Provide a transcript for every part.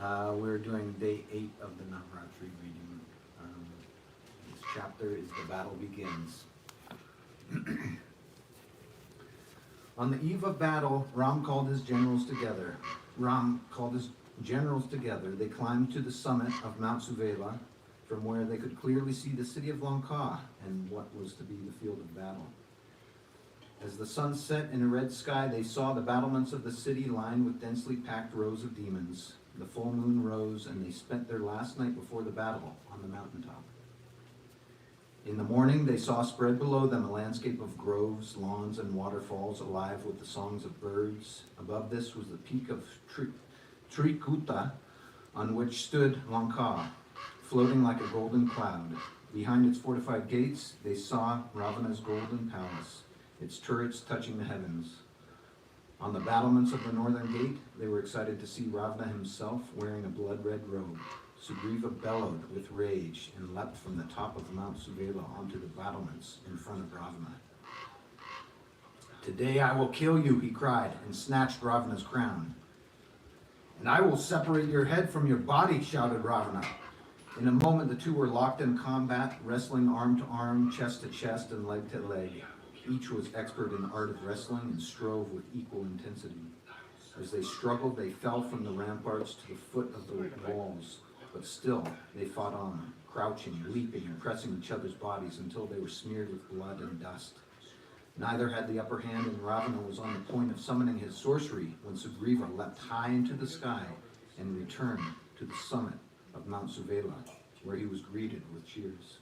We're doing day 8 of the Navaratri reading. This chapter is The Battle Begins. On the eve of battle, Ram called his generals together. They climbed to the summit of Mount Suvela, from where they could clearly see the city of Lanka and what was to be the field of battle. As the sun set in a red sky, they saw the battlements of the city lined with densely packed rows of demons. The full moon rose, and they spent their last night before the battle on the mountaintop. In the morning, they saw spread below them a landscape of groves, lawns, and waterfalls alive with the songs of birds. Above this was the peak of Trikuta, on which stood Lanka, floating like a golden cloud. Behind its fortified gates, they saw Ravana's golden palace, its turrets touching the heavens. On the battlements of the northern gate, they were excited to see Ravana himself wearing a blood-red robe. Sugriva bellowed with rage and leapt from the top of Mount Suvela onto the battlements in front of Ravana. "Today I will kill you," he cried, and snatched Ravana's crown. "And I will separate your head from your body," shouted Ravana. In a moment, the two were locked in combat, wrestling arm to arm, chest to chest, and leg to leg. Each was expert in the art of wrestling and strove with equal intensity. As they struggled, they fell from the ramparts to the foot of the walls, but still they fought on, crouching, leaping, and pressing each other's bodies until they were smeared with blood and dust. Neither had the upper hand, and Ravana was on the point of summoning his sorcery when Sugriva leapt high into the sky and returned to the summit of Mount Suvela, where he was greeted with cheers.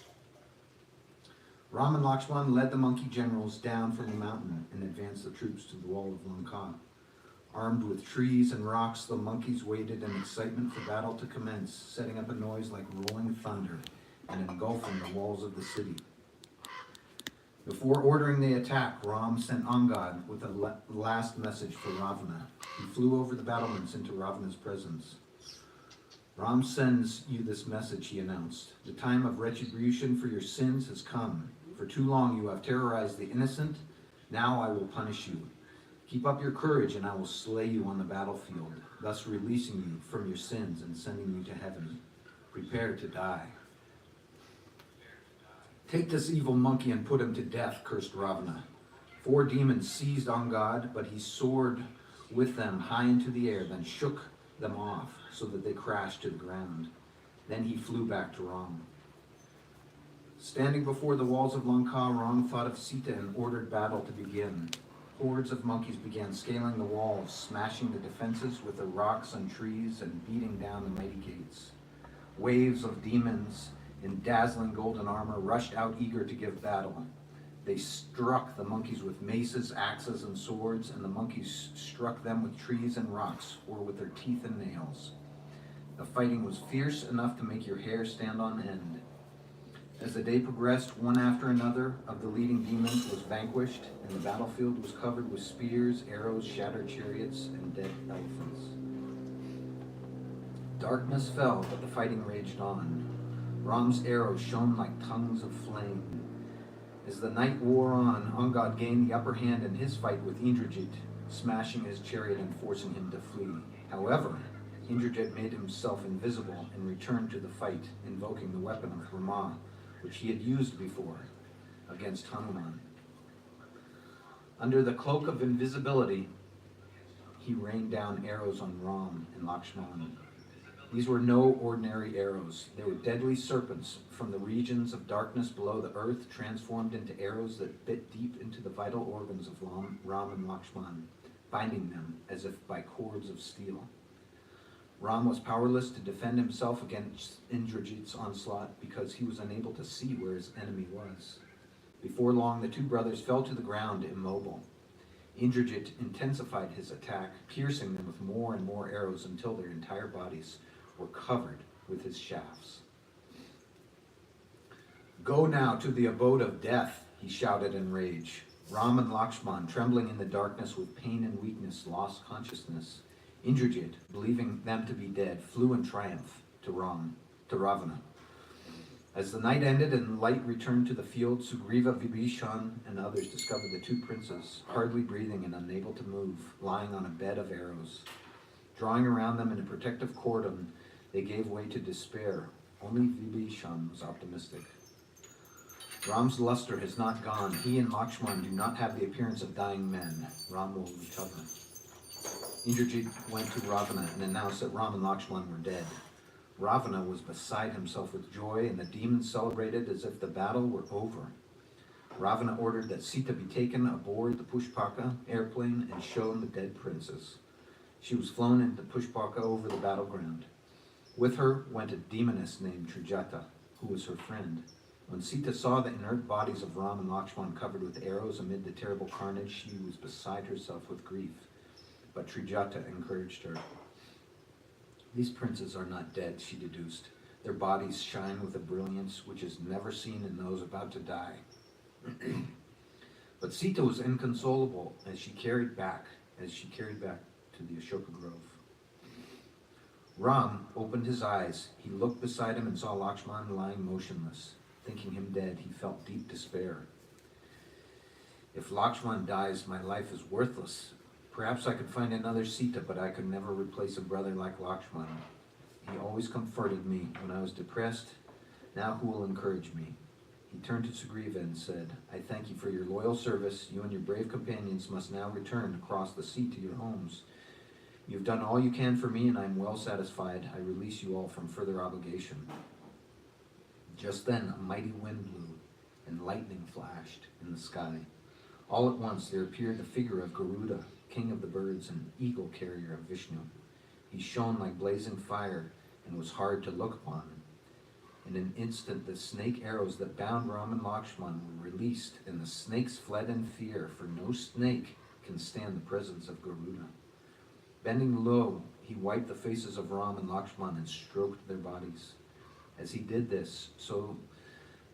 Ram and Lakshman led the monkey generals down from the mountain and advanced the troops to the wall of Lanka. Armed with trees and rocks, the monkeys waited in excitement for battle to commence, setting up a noise like rolling thunder and engulfing the walls of the city. Before ordering the attack, Ram sent Angad with a last message for Ravana. He flew over the battlements into Ravana's presence. "Ram sends you this message," he announced. "The time of retribution for your sins has come. For too long you have terrorized the innocent. Now I will punish you. Keep up your courage, and I will slay you on the battlefield, thus releasing you from your sins and sending you to heaven. Prepare to die." "Take this evil monkey and put him to death," cursed Ravana. 4 demons seized Angad, but he soared with them high into the air, then shook them off so that they crashed to the ground. Then he flew back to Ram. Standing before the walls of Lanka, Ram thought of Sita and ordered battle to begin. Hordes of monkeys began scaling the walls, smashing the defenses with the rocks and trees, and beating down the mighty gates. Waves of demons in dazzling golden armor rushed out eager to give battle. They struck the monkeys with maces, axes, and swords, and the monkeys struck them with trees and rocks, or with their teeth and nails. The fighting was fierce enough to make your hair stand on end. As the day progressed, one after another of the leading demons was vanquished, and the battlefield was covered with spears, arrows, shattered chariots, and dead elephants. Darkness fell, but the fighting raged on. Ram's arrows shone like tongues of flame. As the night wore on, Angad gained the upper hand in his fight with Indrajit, smashing his chariot and forcing him to flee. However, Indrajit made himself invisible and returned to the fight, invoking the weapon of Rama, which he had used before against Hanuman. Under the cloak of invisibility, he rained down arrows on Ram and Lakshman. These were no ordinary arrows. They were deadly serpents from the regions of darkness below the earth, transformed into arrows that bit deep into the vital organs of Ram and Lakshman, binding them as if by cords of steel. Ram was powerless to defend himself against Indrajit's onslaught because he was unable to see where his enemy was. Before long, the two brothers fell to the ground immobile. Indrajit intensified his attack, piercing them with more and more arrows until their entire bodies were covered with his shafts. "Go now to the abode of death," he shouted in rage. Ram and Lakshman, trembling in the darkness with pain and weakness, lost consciousness. Indrajit, believing them to be dead, flew in triumph to Ravana. As the night ended and light returned to the field, Sugriva, Vibhishan, and others discovered the two princes, hardly breathing and unable to move, lying on a bed of arrows. Drawing around them in a protective cordon, they gave way to despair. Only Vibhishan was optimistic. Ram's luster has not gone. He and Lakshman do not have the appearance of dying men. Ram will recover. Indrajit went to Ravana and announced that Ram and Lakshman were dead. Ravana was beside himself with joy, and the demons celebrated as if the battle were over. Ravana ordered that Sita be taken aboard the Pushpaka airplane and shown the dead princess. She was flown into Pushpaka over the battleground. With her went a demoness named Trijata, who was her friend. When Sita saw the inert bodies of Ram and Lakshman covered with arrows amid the terrible carnage, she was beside herself with grief. But Trijata encouraged her. These princes are not dead, she deduced. Their bodies shine with a brilliance which is never seen in those about to die. But Sita was inconsolable as she carried back to the Ashoka Grove. Ram opened his eyes. He looked beside him and saw Lakshman lying motionless. Thinking him dead, he felt deep despair. If Lakshman dies, my life is worthless. Perhaps I could find another Sita, but I could never replace a brother like Lakshman. He always comforted me when I was depressed. Now who will encourage me? He turned to Sugriva and said, I thank you for your loyal service. You and your brave companions must now return across the sea to your homes. You've done all you can for me, and I am well satisfied. I release you all from further obligation. Just then a mighty wind blew, and lightning flashed in the sky. All at once there appeared the figure of Garuda, king of the birds and eagle carrier of Vishnu. He shone like blazing fire and was hard to look upon. In an instant the snake arrows that bound Ram and Lakshman were released, and the snakes fled in fear, for no snake can stand the presence of Garuda. Bending low, he wiped the faces of Ram and Lakshman and stroked their bodies. As he did this, so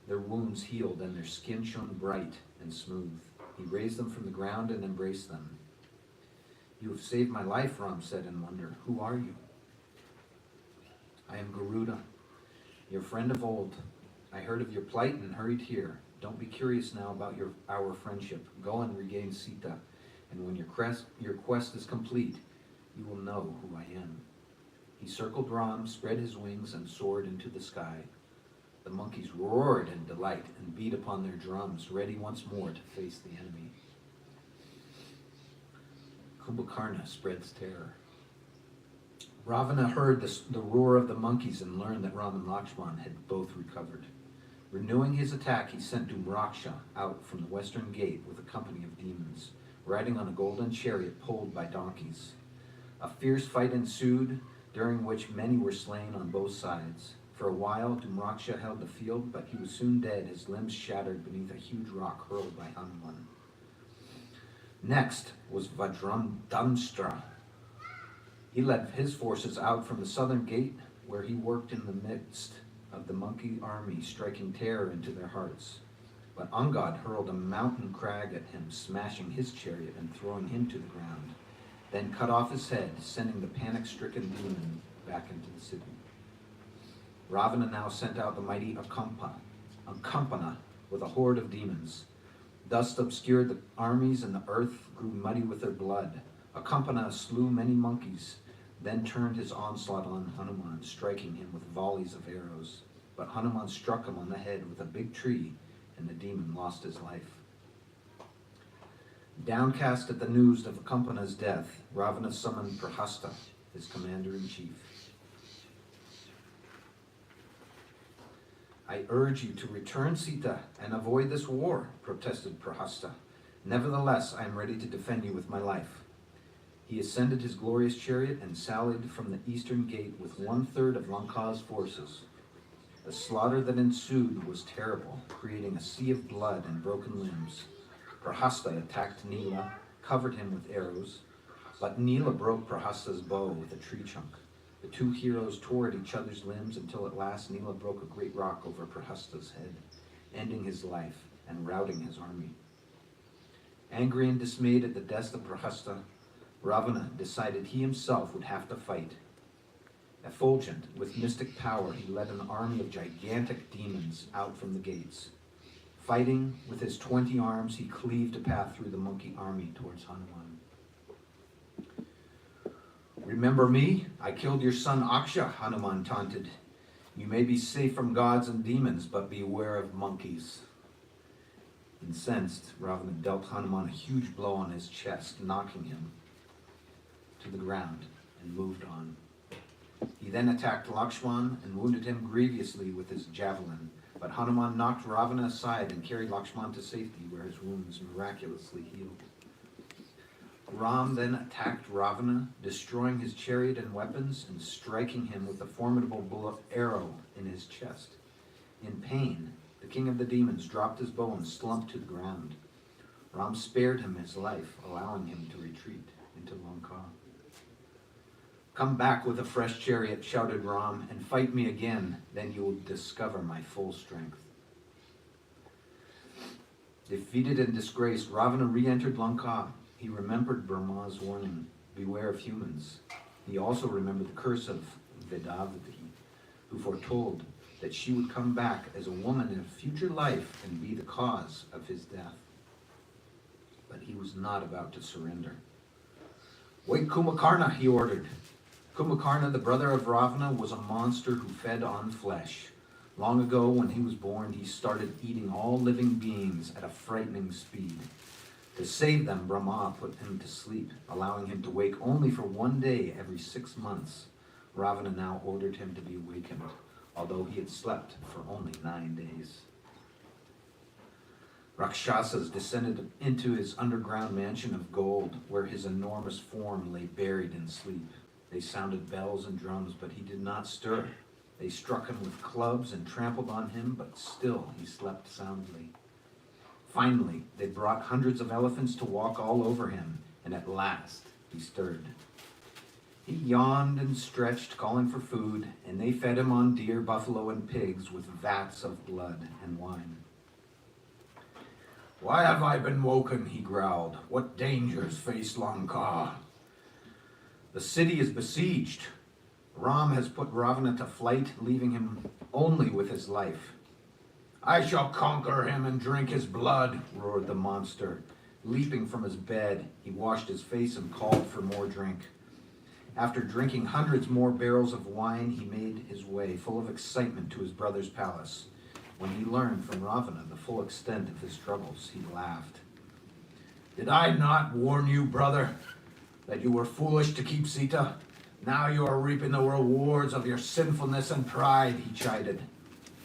their wounds healed and their skin shone bright and smooth. He raised them from the ground and embraced them. You have saved my life, Ram said in wonder. Who are you? I am Garuda, your friend of old. I heard of your plight and hurried here. Don't be curious now about our friendship. Go and regain Sita, and when your quest is complete, you will know who I am. He circled Ram, spread his wings, and soared into the sky. The monkeys roared in delight and beat upon their drums, ready once more to face the enemy. Kumbhakarna spreads terror. Ravana heard the roar of the monkeys and learned that Ram and Lakshman had both recovered. Renewing his attack, he sent Dhumraksha out from the western gate with a company of demons, riding on a golden chariot pulled by donkeys. A fierce fight ensued, during which many were slain on both sides. For a while, Dhumraksha held the field, but he was soon dead, his limbs shattered beneath a huge rock hurled by Hanuman. Next was Vajramdamstra. He led his forces out from the southern gate, where he worked in the midst of the monkey army, striking terror into their hearts. But Angad hurled a mountain crag at him, smashing his chariot and throwing him to the ground, then cut off his head, sending the panic-stricken demon back into the city. Ravana now sent out the mighty Akampana with a horde of demons. Dust obscured the armies, and the earth grew muddy with their blood. Akampana slew many monkeys, then turned his onslaught on Hanuman, striking him with volleys of arrows. But Hanuman struck him on the head with a big tree, and the demon lost his life. Downcast at the news of Akampana's death, Ravana summoned Prahasta, his commander-in-chief. I urge you to return Sita and avoid this war, protested Prahasta. Nevertheless, I am ready to defend you with my life. He ascended his glorious chariot and sallied from the eastern gate with 1/3 of Lanka's forces. The slaughter that ensued was terrible, creating a sea of blood and broken limbs. Prahasta attacked Nila, covered him with arrows, but Nila broke Prahasta's bow with a tree trunk. The two heroes tore at each other's limbs until at last Nila broke a great rock over Prahasta's head, ending his life and routing his army. Angry and dismayed at the death of Prahasta, Ravana decided he himself would have to fight. Effulgent with mystic power, he led an army of gigantic demons out from the gates. Fighting with his 20 arms, he cleaved a path through the monkey army towards Hanuman. Remember me? I killed your son Aksha, Hanuman taunted. You may be safe from gods and demons, but beware of monkeys. Incensed, Ravana dealt Hanuman a huge blow on his chest, knocking him to the ground, and moved on. He then attacked Lakshman and wounded him grievously with his javelin, but Hanuman knocked Ravana aside and carried Lakshman to safety, where his wounds miraculously healed. Ram then attacked Ravana, destroying his chariot and weapons and striking him with a formidable arrow in his chest. In pain, the king of the demons dropped his bow and slumped to the ground. Ram spared him his life, allowing him to retreat into Lanka. Come back with a fresh chariot, shouted Ram, and fight me again, then you will discover my full strength. Defeated and disgraced, Ravana re-entered Lanka. He remembered Brahma's warning, beware of humans. He also remembered the curse of Vedavati, who foretold that she would come back as a woman in a future life and be the cause of his death. But he was not about to surrender. Wake Kumbhakarna, he ordered. Kumbhakarna, the brother of Ravana, was a monster who fed on flesh. Long ago, when he was born, he started eating all living beings at a frightening speed. To save them, Brahma put him to sleep, allowing him to wake only for 1 day every 6 months. Ravana now ordered him to be awakened, although he had slept for only 9 days. Rakshasas descended into his underground mansion of gold, where his enormous form lay buried in sleep. They sounded bells and drums, but he did not stir. They struck him with clubs and trampled on him, but still he slept soundly. Finally, they brought hundreds of elephants to walk all over him, and at last he stirred. He yawned and stretched, calling for food, and they fed him on deer, buffalo, and pigs with vats of blood and wine. Why have I been woken, he growled. What dangers face Lanka? The city is besieged. Ram has put Ravana to flight, leaving him only with his life. I shall conquer him and drink his blood, roared the monster. Leaping from his bed, he washed his face and called for more drink. After drinking hundreds more barrels of wine, he made his way, full of excitement, to his brother's palace. When he learned from Ravana the full extent of his troubles, he laughed. Did I not warn you, brother, that you were foolish to keep Sita? Now you are reaping the rewards of your sinfulness and pride, he chided.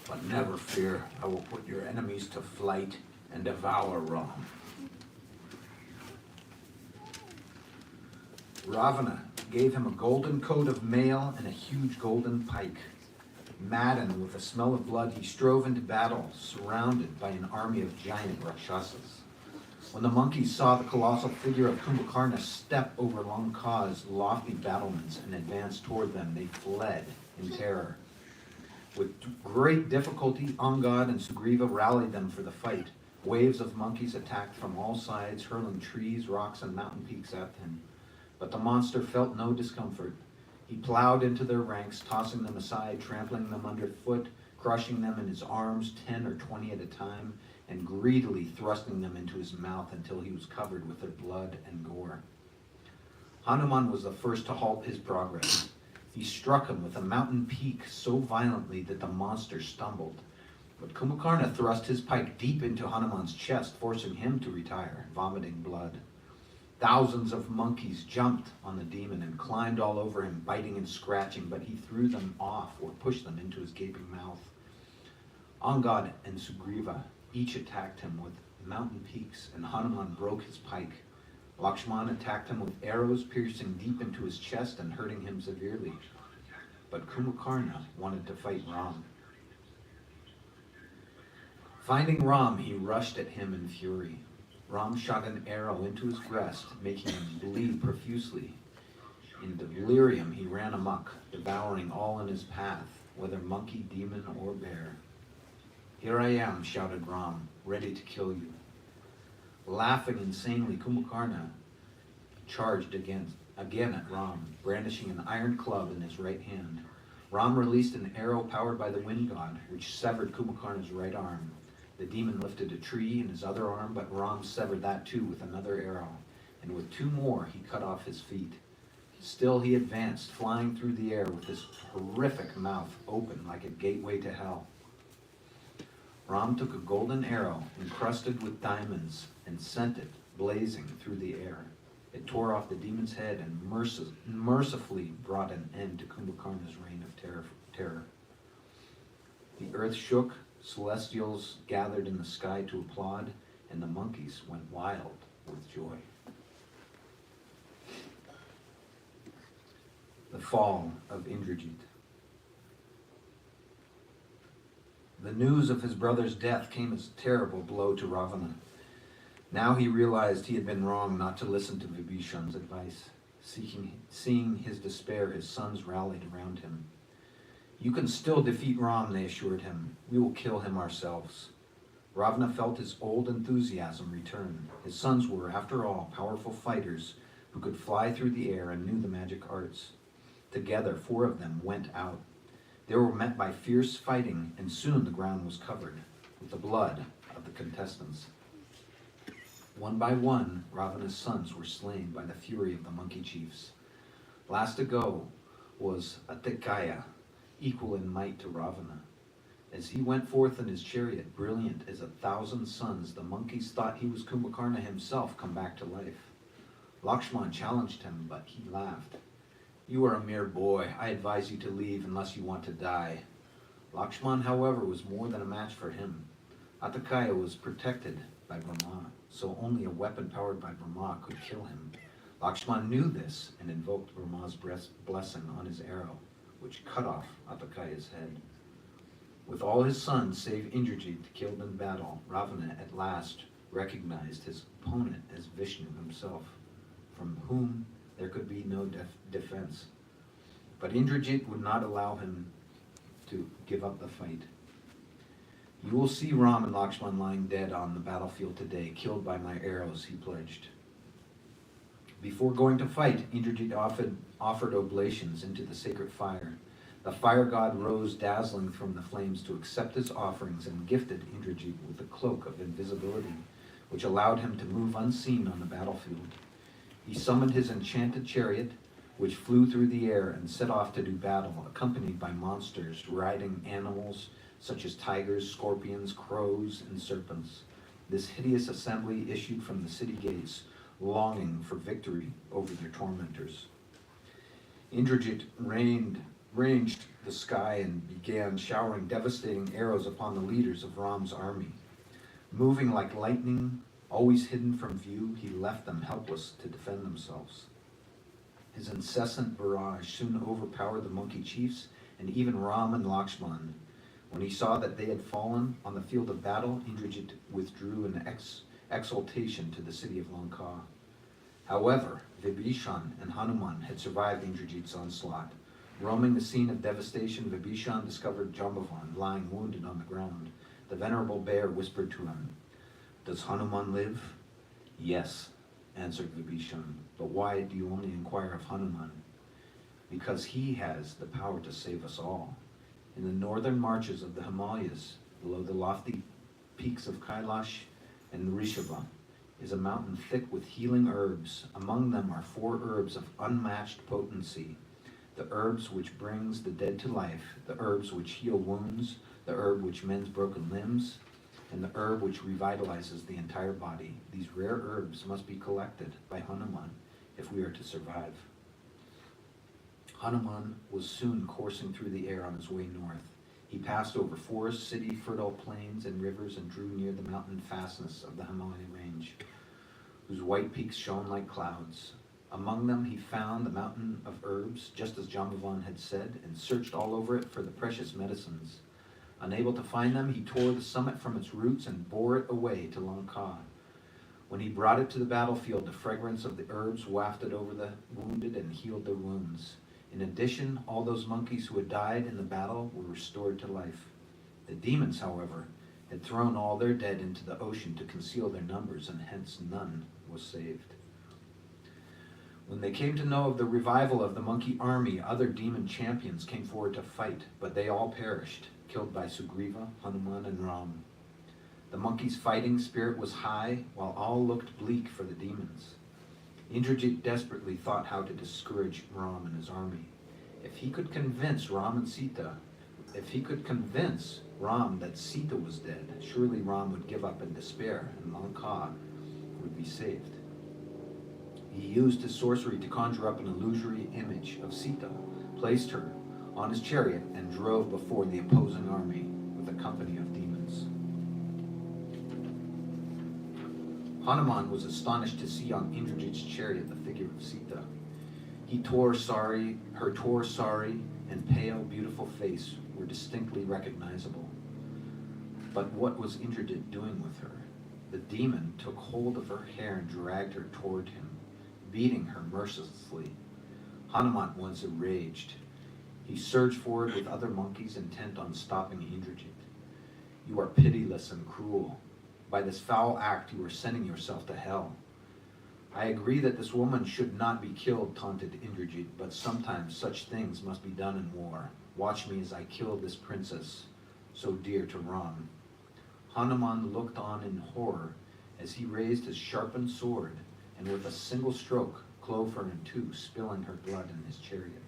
But never fear, I will put your enemies to flight and devour Ram. Ravana gave him a golden coat of mail and a huge golden pike. Maddened with the smell of blood, he strove into battle, surrounded by an army of giant Rakshasas. When the monkeys saw the colossal figure of Kumbhakarna step over Lanka's lofty battlements and advance toward them, they fled in terror. With great difficulty, Angad and Sugriva rallied them for the fight. Waves of monkeys attacked from all sides, hurling trees, rocks, and mountain peaks at them. But the monster felt no discomfort. He plowed into their ranks, tossing them aside, trampling them underfoot, crushing them in his arms, 10 or 20 at a time, and greedily thrusting them into his mouth until he was covered with their blood and gore. Hanuman was the first to halt his progress. He struck him with a mountain peak so violently that the monster stumbled. But Kumbhakarna thrust his pike deep into Hanuman's chest, forcing him to retire, vomiting blood. Thousands of monkeys jumped on the demon and climbed all over him, biting and scratching, but he threw them off or pushed them into his gaping mouth. Angad and Sugriva each attacked him with mountain peaks, and Hanuman broke his pike. Lakshman attacked him with arrows piercing deep into his chest and hurting him severely. But Kumbhakarna wanted to fight Ram. Finding Ram, he rushed at him in fury. Ram shot an arrow into his breast, making him bleed profusely. In delirium, he ran amok, devouring all in his path, whether monkey, demon, or bear. Here I am, shouted Ram, ready to kill you. Laughing insanely, Kumbhakarna charged again at Ram, brandishing an iron club in his right hand. Ram released an arrow powered by the wind god, which severed Kumbhakarna's right arm. The demon lifted a tree in his other arm, but Ram severed that too with another arrow, and with 2 more he cut off his feet. Still he advanced, flying through the air with his horrific mouth open like a gateway to hell. Ram took a golden arrow encrusted with diamonds and sent it blazing through the air. It tore off the demon's head and mercifully brought an end to Kumbhakarna's reign of terror. The earth shook, celestials gathered in the sky to applaud, and the monkeys went wild with joy. The fall of Indrajit. The news of his brother's death came as a terrible blow to Ravana. Now he realized he had been wrong not to listen to Vibhishan's advice. Seeing his despair, his sons rallied around him. "You can still defeat Ram," they assured him. "We will kill him ourselves." Ravana felt his old enthusiasm return. His sons were, after all, powerful fighters who could fly through the air and knew the magic arts. Together, 4 of them went out. They were met by fierce fighting, and soon the ground was covered with the blood of the contestants. One by one, Ravana's sons were slain by the fury of the monkey chiefs. Last to go was Atikaya, equal in might to Ravana. As he went forth in his chariot, brilliant as 1,000 suns, the monkeys thought he was Kumbhakarna himself come back to life. Lakshman challenged him, but he laughed. "You are a mere boy. I advise you to leave unless you want to die." Lakshman, however, was more than a match for him. Atikaya was protected by Brahma, so only a weapon powered by Brahma could kill him. Lakshman knew this and invoked Brahma's blessing on his arrow, which cut off Atikaya's head. With all his sons save Indrajit killed in battle, Ravana at last recognized his opponent as Vishnu himself, from whom there could be no defense. But Indrajit would not allow him to give up the fight. "You will see Ram and Lakshman lying dead on the battlefield today, killed by my arrows," he pledged. Before going to fight, Indrajit offered oblations into the sacred fire. The fire god rose dazzling from the flames to accept his offerings and gifted Indrajit with a cloak of invisibility, which allowed him to move unseen on the battlefield. He summoned his enchanted chariot, which flew through the air and set off to do battle, accompanied by monsters riding animals such as tigers, scorpions, crows, and serpents. This hideous assembly issued from the city gates, longing for victory over their tormentors. Indrajit ranged the sky and began showering devastating arrows upon the leaders of Ram's army. Moving like lightning, always hidden from view, he left them helpless to defend themselves. His incessant barrage soon overpowered the monkey chiefs and even Ram and Lakshman. When he saw that they had fallen on the field of battle, Indrajit withdrew in exultation to the city of Lanka. However, Vibhishan and Hanuman had survived Indrajit's onslaught. Roaming the scene of devastation, Vibhishan discovered Jambavan lying wounded on the ground. The venerable bear whispered to him, "Does Hanuman live?" "Yes," answered Vibhishan. "But why do you only inquire of Hanuman?" "Because he has the power to save us all. In the northern marches of the Himalayas, below the lofty peaks of Kailash and Rishabha, is a mountain thick with healing herbs. Among them are 4 herbs of unmatched potency. The herbs which brings the dead to life, the herbs which heal wounds, the herb which mends broken limbs, and the herb which revitalizes the entire body. These rare herbs must be collected by Hanuman if we are to survive." Hanuman was soon coursing through the air on his way north. He passed over forests, city, fertile plains, and rivers, and drew near the mountain fastness of the Himalaya range, whose white peaks shone like clouds. Among them he found the mountain of herbs, just as Jambavan had said, and searched all over it for the precious medicines. Unable to find them, he tore the summit from its roots and bore it away to Lanka. When he brought it to the battlefield, the fragrance of the herbs wafted over the wounded and healed their wounds. In addition, all those monkeys who had died in the battle were restored to life. The demons, however, had thrown all their dead into the ocean to conceal their numbers, and hence none was saved. When they came to know of the revival of the monkey army, other demon champions came forward to fight, but they all perished, killed by Sugriva, Hanuman, and Ram. The monkey's fighting spirit was high, while all looked bleak for the demons. Indrajit desperately thought how to discourage Ram and his army. If he could convince Ram that Sita was dead, surely Ram would give up in despair and Lanka would be saved. He used his sorcery to conjure up an illusory image of Sita, placed her on his chariot, and drove before the opposing army with a company of demons. Hanuman was astonished to see on Indrajit's chariot the figure of Sita. Her tall sari and pale, beautiful face were distinctly recognizable. But what was Indrajit doing with her? The demon took hold of her hair and dragged her toward him, beating her mercilessly. Hanuman was enraged. He surged forward with other monkeys intent on stopping Indrajit. "You are pitiless and cruel. By this foul act you are sending yourself to hell." "I agree that this woman should not be killed," taunted Indrajit, "but sometimes such things must be done in war. Watch me as I kill this princess, so dear to Ram." Hanuman looked on in horror as he raised his sharpened sword and with a single stroke clove her in two, spilling her blood in his chariot.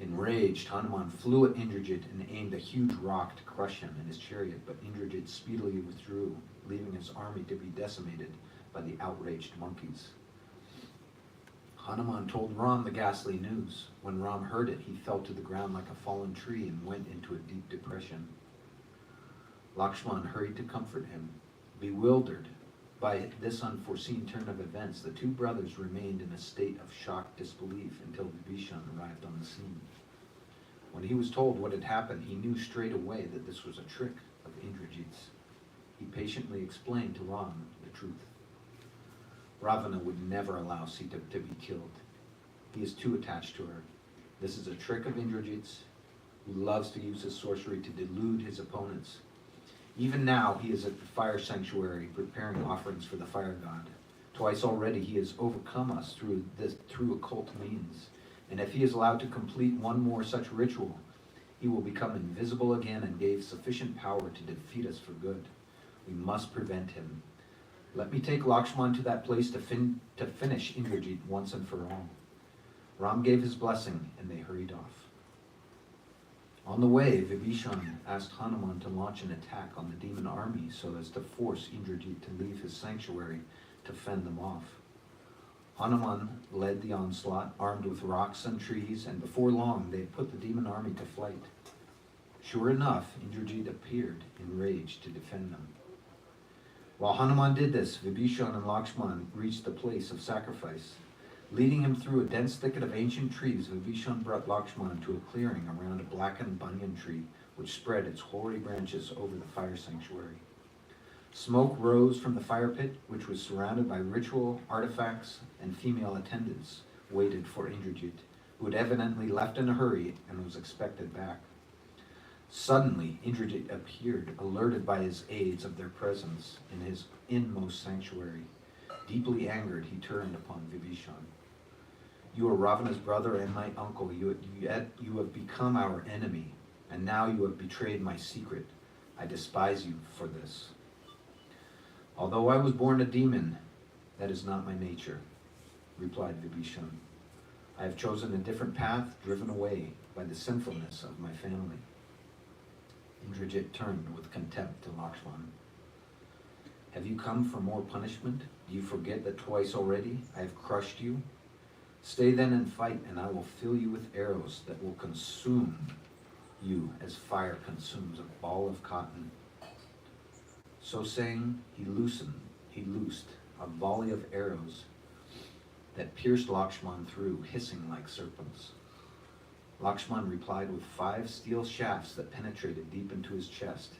Enraged, Hanuman flew at Indrajit and aimed a huge rock to crush him in his chariot, but Indrajit speedily withdrew, leaving his army to be decimated by the outraged monkeys. Hanuman told Ram the ghastly news. When Ram heard it, he fell to the ground like a fallen tree and went into a deep depression. Lakshman hurried to comfort him. Bewildered by this unforeseen turn of events, the two brothers remained in a state of shocked disbelief until Vibhishan arrived on the scene. When he was told what had happened, he knew straight away that this was a trick of Indrajit's. He patiently explained to Ram the truth. Ravana would never allow Sita to be killed. He is too attached to her. This is a trick of Indrajit's, who loves to use his sorcery to delude his opponents. Even now, he is at the fire sanctuary preparing offerings for the fire god. Twice already he has overcome us through occult means, and if he is allowed to complete one more such ritual, he will become invisible again and gain sufficient power to defeat us for good. We must prevent him. Let me take Lakshman to that place to finish Indrajit once and for all." Ram gave his blessing, and they hurried off. On the way, Vibhishan asked Hanuman to launch an attack on the demon army so as to force Indrajit to leave his sanctuary to fend them off. Hanuman led the onslaught, armed with rocks and trees, and before long they had put the demon army to flight. Sure enough, Indrajit appeared, enraged, to defend them. While Hanuman did this, Vibhishan and Lakshman reached the place of sacrifice. Leading him through a dense thicket of ancient trees, Vibhishan brought Lakshman to a clearing around a blackened banyan tree, which spread its hoary branches over the fire sanctuary. Smoke rose from the fire pit, which was surrounded by ritual artifacts, and female attendants waited for Indrajit, who had evidently left in a hurry and was expected back. Suddenly, Indrajit appeared, alerted by his aides of their presence in his inmost sanctuary. Deeply angered, he turned upon Vibhishan. "You are Ravana's brother and my uncle, yet you have become our enemy, and now you have betrayed my secret. I despise you for this. Although I was born a demon, that is not my nature," replied Vibhishan. "I have chosen a different path, driven away by the sinfulness of my family." Indrajit turned with contempt to Lakshman. "Have you come for more punishment? Do you forget that twice already I have crushed you? Stay then and fight, and I will fill you with arrows that will consume you as fire consumes a ball of cotton." So saying, he loosed a volley of arrows that pierced Lakshman through, hissing like serpents. Lakshman replied with 5 steel shafts that penetrated deep into his chest.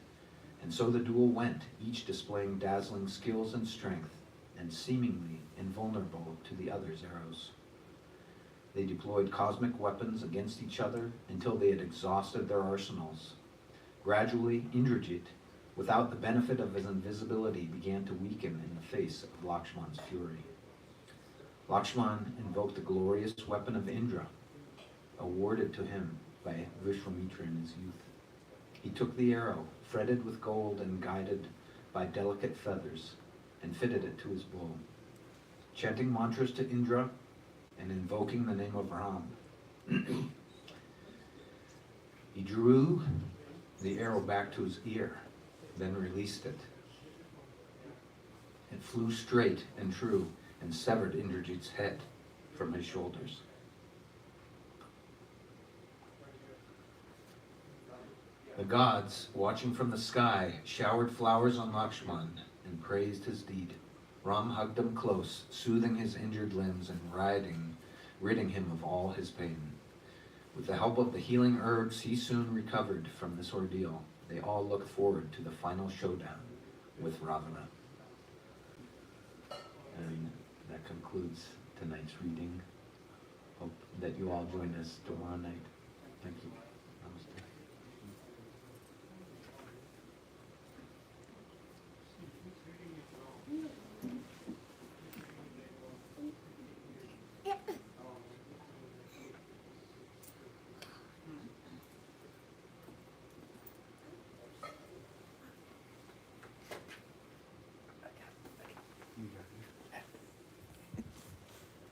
And so the duel went, each displaying dazzling skills and strength, and seemingly invulnerable to the other's arrows. They deployed cosmic weapons against each other until they had exhausted their arsenals. Gradually, Indrajit, without the benefit of his invisibility, began to weaken in the face of Lakshman's fury. Lakshman invoked the glorious weapon of Indra, awarded to him by Vishwamitra in his youth. He took the arrow, fretted with gold and guided by delicate feathers, and fitted it to his bow. chanting mantras to Indra and invoking the name of Ram. He drew the arrow back to his ear, then released it. It flew straight and true and severed Indrajit's head from his shoulders. The gods, watching from the sky, showered flowers on Lakshman and praised his deed. Ram hugged him close, soothing his injured limbs and ridding him of all his pain. With the help of the healing herbs, he soon recovered from this ordeal. They all looked forward to the final showdown with Ravana. And that concludes tonight's reading. Hope that you all join us tomorrow night. Thank you.